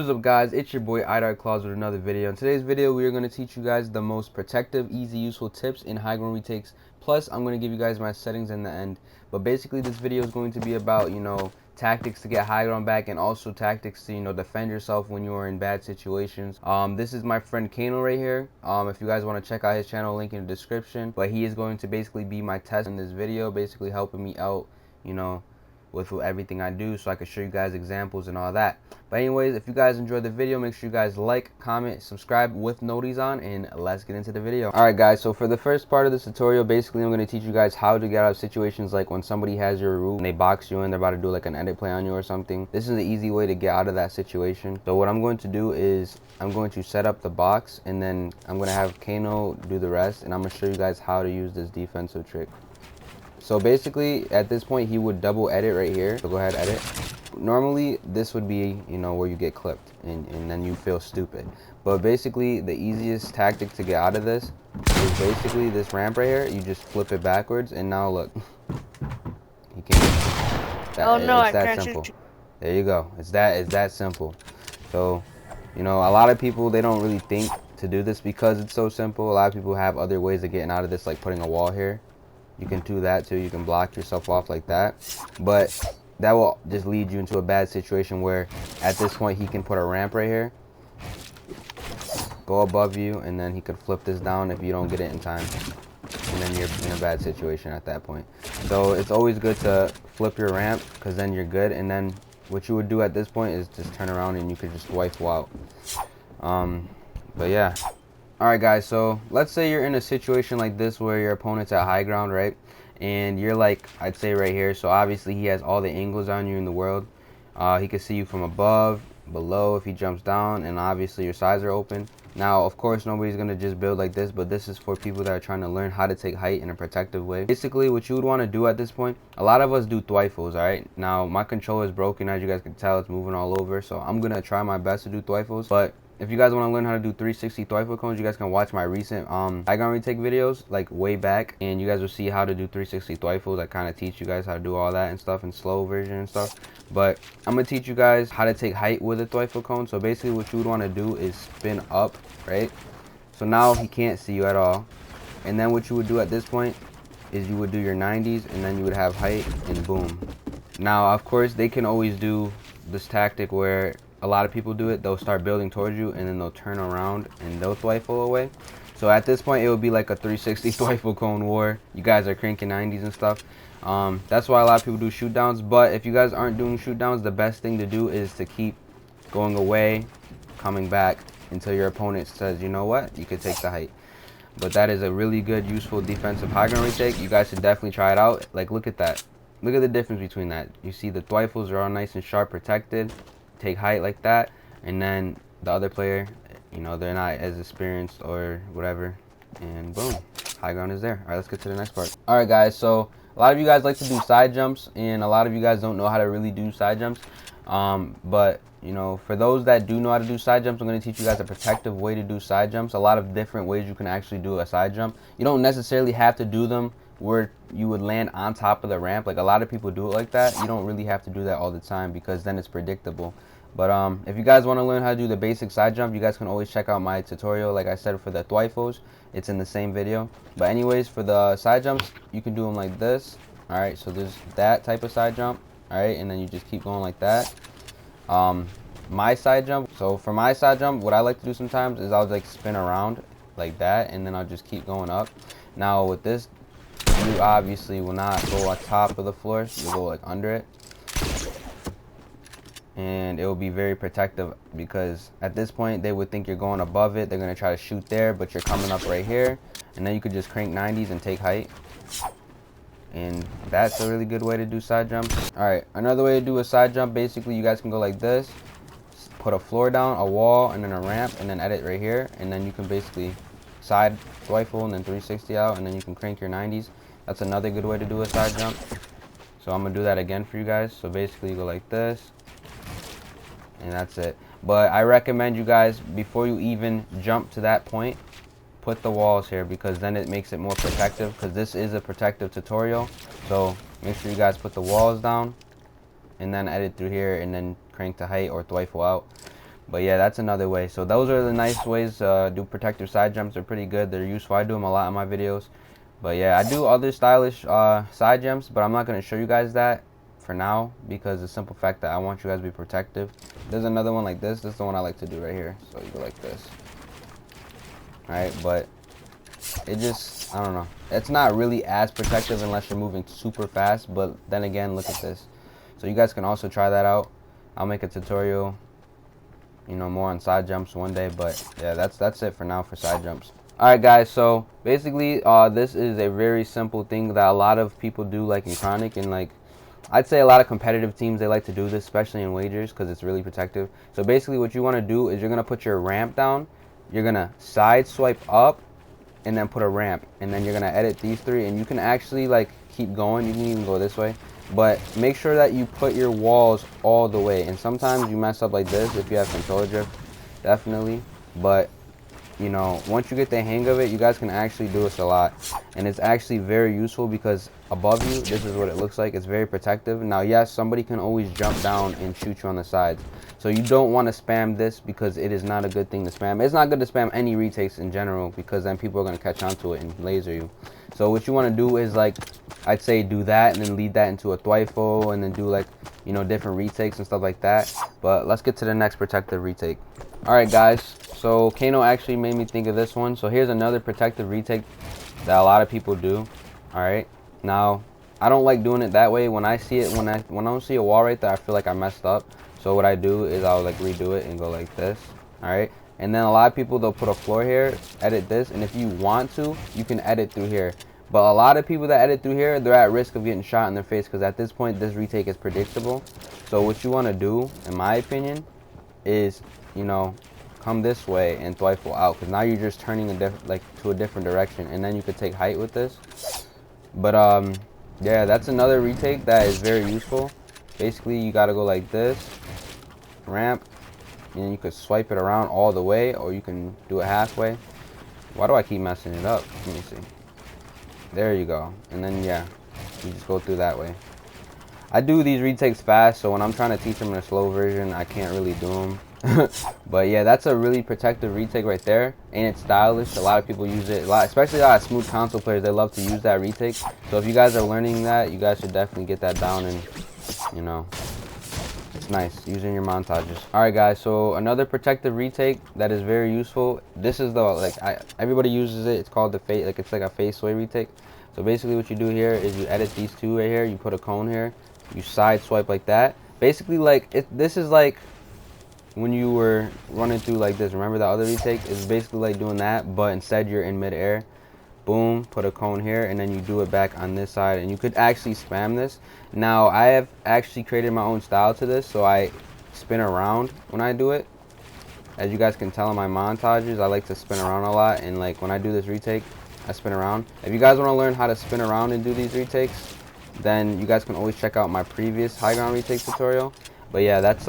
What is up, guys? It's your boy iDarkClawz with another video. In today's video, we are going to teach you guys the most protective, easy, useful tips in high ground retakes. Plus, I'm going to give you guys my settings in the end. But basically, this video is going to be about, tactics to get high ground back, and also tactics to, defend yourself when you are in bad situations. This is my friend Kano right here. If you guys want to check out his channel, link in the description. But he is going to basically be my test in this video, basically helping me out, with everything I do, so I can show you guys examples and all that. But anyways, if you guys enjoyed the video, make sure you guys like, comment, subscribe with noties on, and let's get into the video. Alright guys, so for the first part of this tutorial, basically I'm going to teach you guys how to get out of situations like when somebody has your root and they box you in, they're about to do like an edit play on you or something. This is an easy way to get out of that situation. So what I'm going to do is I'm going to set up the box, and then I'm going to have Kano do the rest, and I'm going to show you guys how to use this defensive trick. So basically, at this point, he would double edit right here. So go ahead, edit. Normally, this would be, where you get clipped and then you feel stupid. But basically, the easiest tactic to get out of this is basically this ramp right here. You just flip it backwards, and now look. You can't. Oh no, it's that simple. There you go. It's that simple. So, a lot of people, they don't really think to do this because it's so simple. A lot of people have other ways of getting out of this, like putting a wall here. You can do that too. You can block yourself off like that, but that will just lead you into a bad situation where at this point he can put a ramp right here, go above you, and then he could flip this down if you don't get it in time, and then you're in a bad situation at that point. So it's always good to flip your ramp, because then you're good. And then what you would do at this point is just turn around and you could just rifle out. But yeah. Alright guys, so let's say you're in a situation like this where your opponent's at high ground, right? And you're like, I'd say right here. So obviously he has all the angles on you in the world. He can see you from above, below if he jumps down, and obviously your sides are open. Now, of course, nobody's going to just build like this, but this is for people that are trying to learn how to take height in a protective way. Basically, what you would want to do at this point, a lot of us do thwifles, alright? Now, my controller is broken, as you guys can tell, it's moving all over, so I'm going to try my best to do thwifles. But if you guys want to learn how to do 360 thwifle cones, you guys can watch my recent high ground retake videos, like way back, and you guys will see how to do 360 thwifles. I kind of teach you guys how to do all that and stuff in slow version and stuff. But I'm going to teach you guys how to take height with a thwifle cone. So basically what you would want to do is spin up, right? So now he can't see you at all. And then what you would do at this point is you would do your 90s, and then you would have height, and boom. Now, of course, they can always do this tactic where a lot of people do it. They'll start building towards you, and then they'll turn around and they'll thwifle away. So at this point, it would be like a 360 thwifle cone war. You guys are cranking 90s and stuff. That's why a lot of people do shoot downs. But if you guys aren't doing shoot downs, the best thing to do is to keep going away, coming back until your opponent says, you know what, you could take the height. But that is a really good, useful defensive high ground retake. You guys should definitely try it out. Like, look at that. Look at the difference between that. You see the thwifles are all nice and sharp, protected. Take height like that, and then the other player, they're not as experienced or whatever, and boom, high ground is there. All right, let's get to the next part. All right guys, so a lot of you guys like to do side jumps, and a lot of you guys don't know how to really do side jumps. But for those that do know how to do side jumps, I'm going to teach you guys a protective way to do side jumps. A lot of different ways you can actually do a side jump. You don't necessarily have to do them where you would land on top of the ramp. Like, a lot of people do it like that. You don't really have to do that all the time, because then it's predictable. But if you guys want to learn how to do the basic side jump, you guys can always check out my tutorial, like I said, for the thwifles. It's in the same video. But anyways, for the side jumps, you can do them like this. All right, so there's that type of side jump. All right, and then you just keep going like that. My side jump, so for my side jump, what I like to do sometimes is I'll like spin around like that, and then I'll just keep going up. Now with this, you obviously will not go on top of the floor. You'll go like under it, and it will be very protective, because at this point they would think you're going above it. They're going to try to shoot there, but you're coming up right here, and then you could just crank 90s and take height. And that's a really good way to do side jumps. All right, another way to do a side jump, basically you guys can go like this, put a floor down, a wall, and then a ramp, and then edit right here, and then you can basically side rifle and then 360 out, and then you can crank your 90s. That's another good way to do a side jump. So I'm gonna do that again for you guys. So basically you go like this, and that's it. But I recommend you guys, before you even jump to that point, put the walls here, because then it makes it more protective, because this is a protective tutorial. So make sure you guys put the walls down, and then edit through here, and then crank to height or thwifle out. But yeah, that's another way. So those are the nice ways to do protective side jumps. They're pretty good. They're useful. I do them a lot in my videos. But yeah, I do other stylish side jumps, but I'm not going to show you guys that for now because the simple fact that I want you guys to be protective. There's another one like this. This is the one I like to do right here. So you go like this. Alright, but it just, I don't know. It's not really as protective unless you're moving super fast. But then again, look at this. So you guys can also try that out. I'll make a tutorial, you know, more on side jumps one day. But yeah, that's it for now for side jumps. Alright guys, so basically this is a very simple thing that a lot of people do, like in Chronic, and like I'd say a lot of competitive teams, they like to do this, especially in wagers, because it's really protective. So basically what you want to do is you're going to put your ramp down, you're going to side swipe up, and then put a ramp, and then you're going to edit these three, and you can actually like keep going. You can even go this way, but make sure that you put your walls all the way. And sometimes you mess up like this if you have controller drift, definitely, but you know, once you get the hang of it, you guys can actually do this a lot. And it's actually very useful because above you, this is what it looks like. It's very protective. Now, yes, somebody can always jump down and shoot you on the sides. So you don't want to spam this because it is not a good thing to spam. It's not good to spam any retakes in general because then people are going to catch on to it and laser you. So what you want to do is, like, I'd say do that and then lead that into a Twifo and then do, like, you know, different retakes and stuff like that. But let's get to the next protective retake. Alright guys, so Kano actually made me think of this one. So here's another protective retake that a lot of people do. Alright, now I don't like doing it that way. When I see it, when I don't see a wall right there, I feel like I messed up. So what I do is I'll like redo it and go like this. Alright, and then a lot of people, they'll put a floor here, edit this, and if you want to, you can edit through here. But a lot of people that edit through here, they're at risk of getting shot in their face because at this point this retake is predictable. So what you want to do, in my opinion, is, you know, come this way and Twifle out, because now you're just turning to a different direction, and then you could take height with this. But yeah, that's another retake that is very useful. Basically you got to go like this, ramp, and you could swipe it around all the way, or you can do it halfway. Why do I keep messing it up? Let me see. There you go. And then yeah, you just go through that way. I do these retakes fast, so when I'm trying to teach them in a slow version, I can't really do them. But yeah, that's a really protective retake right there, and it's stylish. A lot of people use it a lot, especially a lot of smooth console players. They love to use that retake. So if you guys are learning that, you guys should definitely get that down, and you know, it's nice using your montages. Alright guys, so another protective retake that is very useful. This is the, like, everybody uses it. It's called the face, like it's like a face sway retake. So basically what you do here is you edit these two right here, you put a cone here, you side swipe like that. Basically, like, this is like when you were running through like this. Remember the other retake? It's basically like doing that, but instead you're in midair. Boom, put a cone here, and then you do it back on this side, and you could actually spam this. Now I have actually created my own style to this, so I spin around when I do it. As you guys can tell in my montages, I like to spin around a lot, and like when I do this retake, I spin around. If you guys want to learn how to spin around and do these retakes, then you guys can always check out my previous high ground retake tutorial. But yeah, that's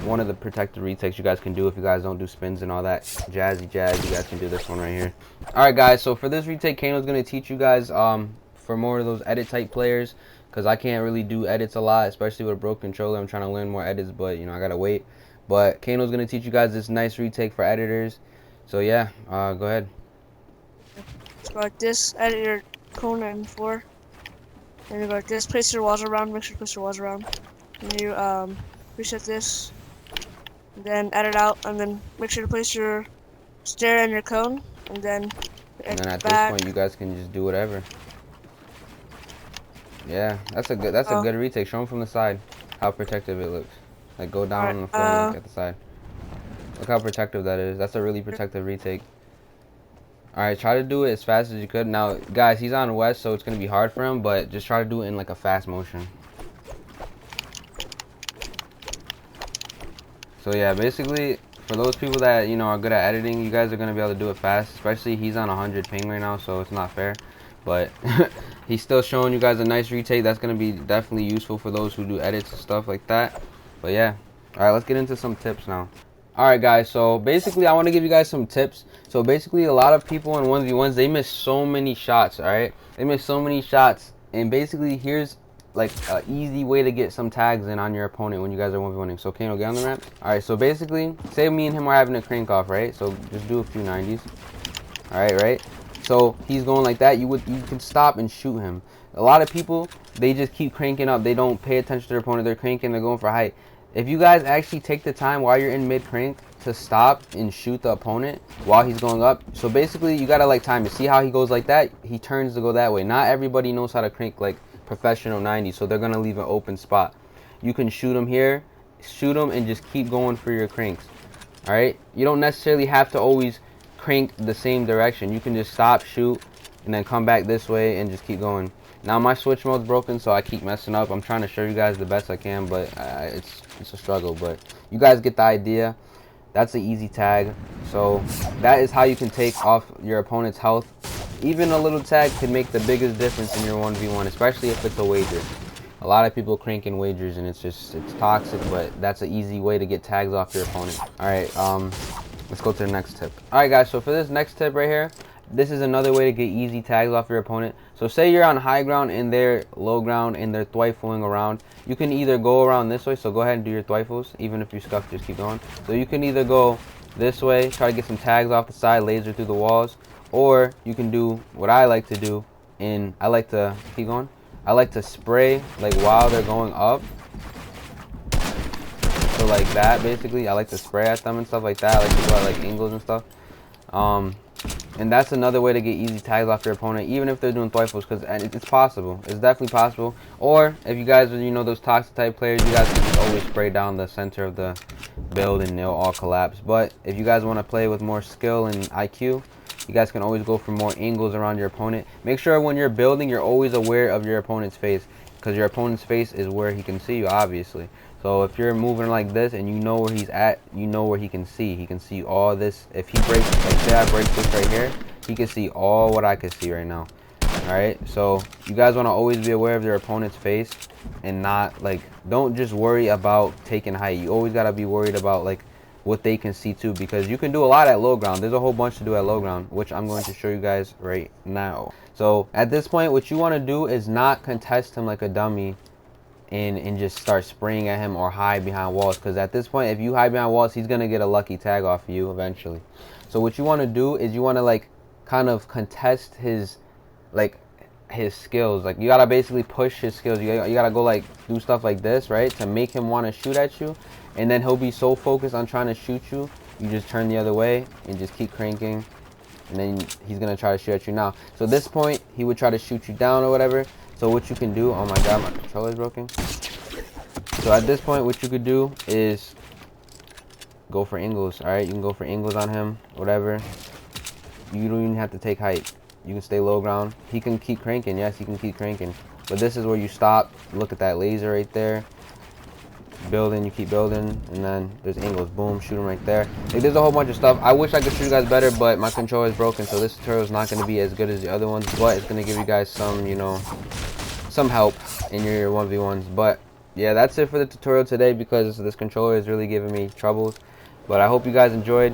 one of the protected retakes you guys can do if you guys don't do spins and all that jazzy jazz. You guys can do this one right here. Alright guys, so for this retake, Kano's going to teach you guys for more of those edit type players, because I can't really do edits a lot, especially with a broke controller. I'm trying to learn more edits, but you know, I gotta wait. But Kano's going to teach you guys this nice retake for editors. So yeah, go ahead. So like this, edit your cone in 4. And you go like this, place your walls around, make sure you place your walls around. And you reset this, then edit out, and then make sure to place your stair and your cone, and then at back. This point, you guys can just do whatever. Yeah, that's a good retake. Show them from the side how protective it looks. Like go down on the floor and look at the side. Look how protective that is. That's a really protective retake. Alright, try to do it as fast as you could. Now, guys, he's on west, so it's going to be hard for him, but just try to do it in like a fast motion. So yeah, basically, for those people that, you know, are good at editing, you guys are going to be able to do it fast. Especially, he's on 100 ping right now, so it's not fair. But he's still showing you guys a nice retake. That's going to be definitely useful for those who do edits and stuff like that. But yeah. Alright, let's get into some tips now. Alright guys, so basically I want to give you guys some tips. So basically a lot of people in 1v1s, they miss so many shots, alright? They miss so many shots, and basically here's like an easy way to get some tags in on your opponent when you guys are 1v1ing. So Kano, get on the ramp. All right, so basically, say me and him are having a crank off, right? So just do a few 90s. All right, right? So he's going like that. You can stop and shoot him. A lot of people, they just keep cranking up. They don't pay attention to their opponent. They're cranking. They're going for height. If you guys actually take the time while you're in mid crank to stop and shoot the opponent while he's going up. So basically, you gotta like time it. See how he goes like that? He turns to go that way. Not everybody knows how to crank like professional 90, so they're gonna leave an open spot. You can shoot him here, shoot him, and just keep going for your cranks. All right. You don't necessarily have to always crank the same direction. You can just stop, shoot, and then come back this way and just keep going. Now my switch mode's broken, so I keep messing up. I'm trying to show you guys the best I can, but it's a struggle. But you guys get the idea. That's an easy tag. So that is how you can take off your opponent's health. Even a little tag can make the biggest difference in your 1v1, especially if it's a wager. A lot of people cranking wagers, and it's toxic, but that's an easy way to get tags off your opponent. All right, let's go to the next tip. All right, guys, so for this next tip right here, this is another way to get easy tags off your opponent. So say you're on high ground and they're low ground and they're thwifling around. You can either go around this way, so go ahead and do your thwifles. Even if you're scuffed, just keep going. So you can either go this way, try to get some tags off the side, laser through the walls, or you can do what I like to do, and I like to keep going. I like to spray like while they're going up. So like that, basically. I like to spray at them and stuff like that. I like to go at like angles and stuff. And that's another way to get easy tags off your opponent, even if they're doing thwifles, because it's possible. It's definitely possible. Or if you guys are, you know, those toxic type players, you guys can just always spray down the center of the build and they'll all collapse. But if you guys want to play with more skill and IQ, you guys can always go for more angles around your opponent. Make sure when you're building, you're always aware of your opponent's face, because your opponent's face is where he can see you, obviously. So if you're moving like this and you know where he's at, you know where he can see. He can see all this. If he breaks, like say I break this right here, he can see all what I can see right now. All right, so you guys want to always be aware of your opponent's face and not like, don't just worry about taking height. You always got to be worried about like what they can see too, because you can do a lot at low ground. There's a whole bunch to do at low ground, which I'm going to show you guys right now. So at this point, what you want to do is not contest him like a dummy and just start spraying at him or hide behind walls, because at this point, if you hide behind walls, he's gonna get a lucky tag off of you eventually. So what you want to do is you want to like kind of contest his skills. Like you gotta basically push his skills. You gotta go like do stuff like this, right, to make him want to shoot at you, and then he'll be so focused on trying to shoot you, you just turn the other way and just keep cranking, and then he's gonna try to shoot at you. Now, so at this point, he would try to shoot you down or whatever. So what you can do, oh my god, my controller is broken. So at this point, what you could do is go for angles. All right, you can go for angles on him, whatever. You don't even have to take height. You can stay low ground. He can keep cranking. Yes, he can keep cranking. But this is where you stop. Look at that laser right there. Building, you keep building, and then there's angles. Boom, shoot him right there. Like, there's a whole bunch of stuff. I wish I could show you guys better, but my controller is broken, so this tutorial is not going to be as good as the other ones, but it's going to give you guys some, you know, some help in your 1v1s. But yeah, that's it for the tutorial today, because this controller is really giving me troubles. But I hope you guys enjoyed.